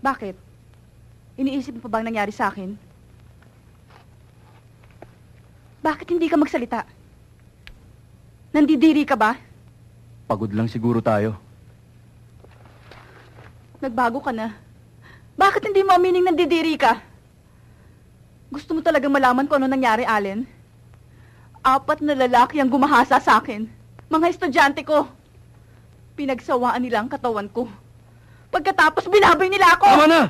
Bakit? Iniisip mo pa bang nangyari sa akin? Bakit hindi ka magsalita? Nandidiri ka ba? Pagod lang siguro tayo. Nagbago ka na. Bakit hindi mo amining nandidiri ka? Gusto mo talagang malaman kung ano nangyari, Allen? 4 na lalaki ang gumahasa sa akin. Mga estudyante ko. Pinagsawaan nila ang katawan ko. Pagkatapos binabay nila ako! Tama na!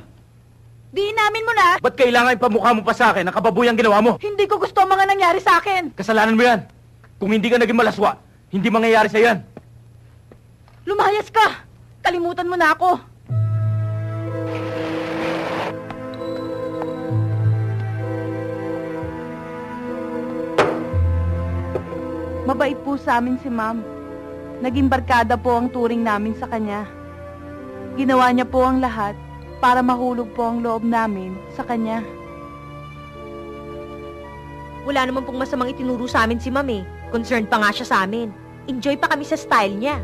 Di namin mo na! Ba't kailangan ipamukha mo pa sa akin ang kababuyang ginawa mo? Hindi ko gusto ang mga nangyari sa akin! Kasalanan mo yan! Kung hindi ka naging malaswa, hindi mangyayari sa yan! Lumayas ka! Kalimutan mo na ako! Mabait po sa amin si Ma'am. Naging barkada po ang turing namin sa kanya. Ginawa niya po ang lahat para mahulog po ang loob namin sa kanya. Wala naman pong masamang itinuro sa amin si Ma'am eh. Concerned pa nga siya sa amin. Enjoy pa kami sa style niya.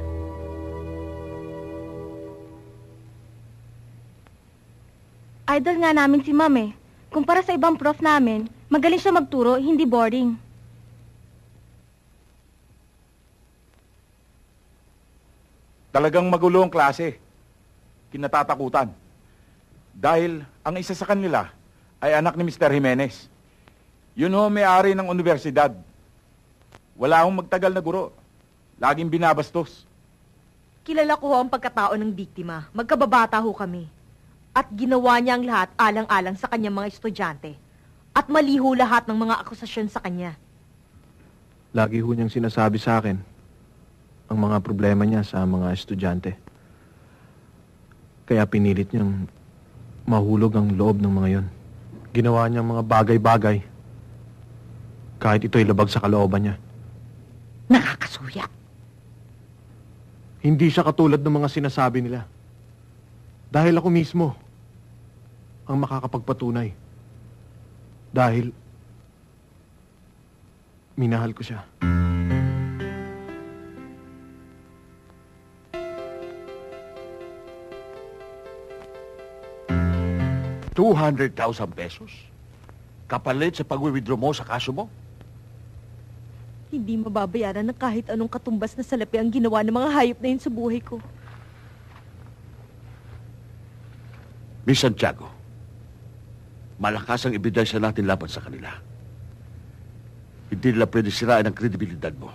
Idol nga namin si Ma'am eh. Kumpara sa ibang prof namin, magaling siya magturo, hindi boring. Talagang magulo ang klase. Kinatatakutan. Dahil ang isa sa kanila ay anak ni Mr. Jimenez. Yun ho may-ari ng universidad. Wala akong magtagal na guro. Laging binabastos. Kilala ko ho ang pagkatao ng biktima. Magkababata ho kami. At ginawa niya ang lahat alang-alang sa kanyang mga estudyante. At mali ho lahat ng mga akusasyon sa kanya. Lagi ho niyang sinasabi sa akin ang mga problema niya sa mga estudyante. Kaya pinilit niyang mahulog ang loob ng mga yon. Ginawa niyang mga bagay-bagay kahit ito'y labag sa kalooban niya. Nakakasuya. Hindi siya katulad ng mga sinasabi nila. Dahil ako mismo ang makakapagpatunay. Dahil minahal ko siya. ₱200,000 kapalit sa pag-withdraw mo sa kaso mo? Hindi mababayaran ng kahit anong katumbas na salapi ang ginawa ng mga hayop na yun sa buhay ko. Miss Santiago, malakas ang ebidensya natin laban sa kanila. Hindi nila pwede sirain ang kredibilidad mo.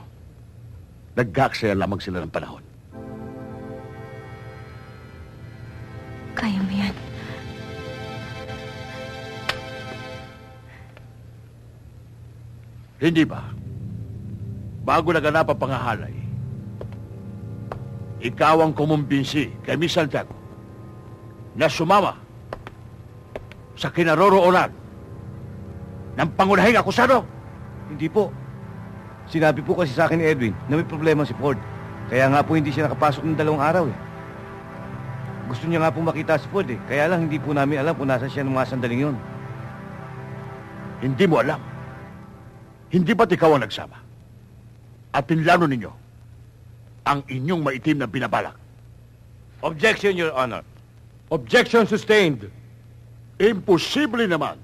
Nag-aaksaya lamang sila ng panahon. Kaya mo yan. Hindi ba? Bago naganap ang pangahalay, ikaw ang kumumbinsi kay Miss Santiago na sumama sa kinaroroonan ng pangunahing akusado? Hindi po. Sinabi po kasi sa akin ni Edwin na may problema si Ford. Kaya nga po hindi siya nakapasok ng 2 araw eh. Gusto niya nga po makita si Ford eh. Kaya lang hindi po namin alam kung nasa siya ng mga sandaling yun. Hindi mo alam. Hindi ba't ikaw ang nagsama? At pinlano ninyo ang inyong maitim na binabalak? Objection, Your Honor. Objection sustained. Imposible naman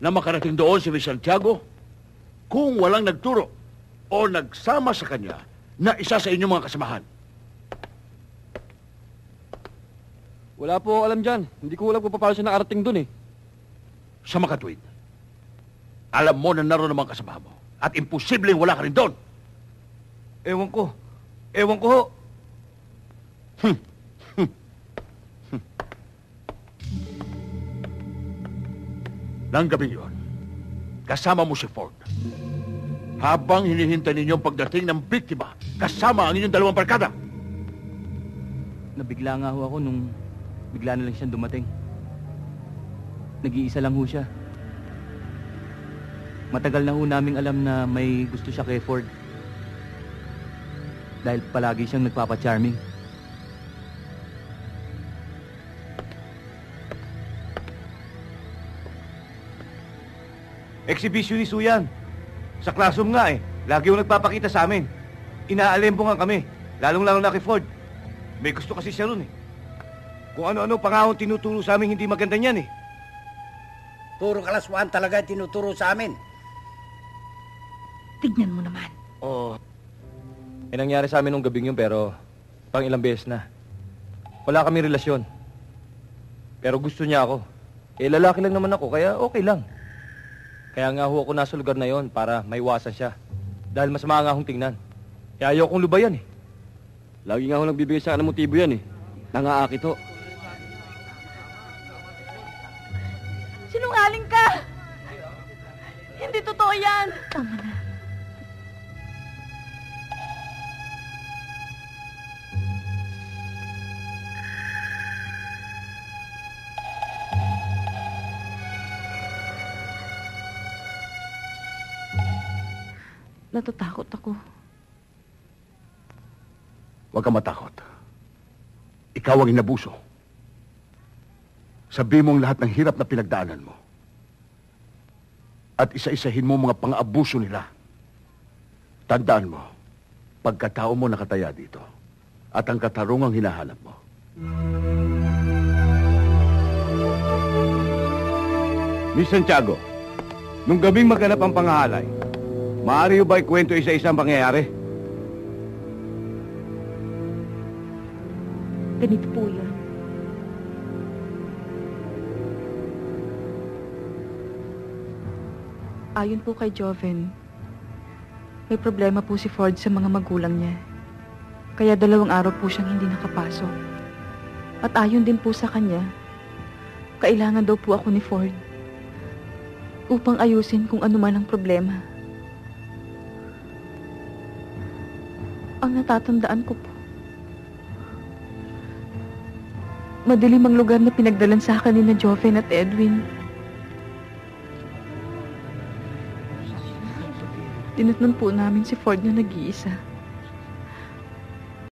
na makarating doon si Miss Santiago kung walang nagturo o nagsama sa kanya na isa sa inyong mga kasamahan. Wala po akong alam dyan. Hindi ko alam kung paano siya nakarating dun eh. Sa makatwid, alam mo na naroon ang mga kasama mo at imposibleng wala ka rin doon. Ewan ko. Ewan ko ho. Nang gabing yun, kasama mo si Ford. Habang hinihintay ninyo ang pagdating ng biktima, kasama ang inyong 2 barkada. Nabigla nga ho ako nung bigla na lang siyang dumating. Nag-iisa lang ho siya. Matagal na ho naming alam na may gusto siya kay Ford. Dahil palagi siyang nagpapa-charming. Exhibitionist ho yan. Sa classroom nga eh. Lagi yung nagpapakita sa amin. Inaalembo nga kami. Lalong-lalo na kay Ford. May gusto kasi siya ron eh. Kung ano-ano pa nga akong tinuturo sa amin, hindi maganda niyan eh. Puro kalaswaan talaga tinuturo sa amin. Tignan mo naman. Oo. May nangyari sa amin nung gabing yun pero pang ilang beses na. Wala kami relasyon. Pero gusto niya ako. Eh, lalaki lang naman ako, kaya okay lang. Kaya nga ho ako nasa lugar na yon para maiwasan siya. Dahil masama nga akong tingnan. Kaya ayaw kong lubayan eh. Lagi nga ho nagbibigay sa akin ng motibo yan eh. Nangaakit ho. Sinungaling ka! Hindi totoo yan! Tama na. Natatakot ako. Huwag kang matakot. Ikaw ang inabuso. Sabihin mo ang lahat ng hirap na pinagdaanan mo. At isa-isahin mo mga pang-abuso nila. Tandaan mo, pagkatao mo nakataya dito at ang katarungang hinahanap mo. Miss Santiago, nung gabing maganap ang pangahalay, maaari ba ikwento isa-isa ang pangyayari? Ganito po yun. Ayon po kay Joven, may problema po si Ford sa mga magulang niya. Kaya 2 araw po siyang hindi nakapasok. At ayon din po sa kanya, kailangan daw po ako ni Ford upang ayusin kung ano man ang problema. Ang natatandaan ko po, madilim ang lugar na pinagdalan sa akin ni Joven at Edwin. Tinatnan po namin si Ford na nag-iisa.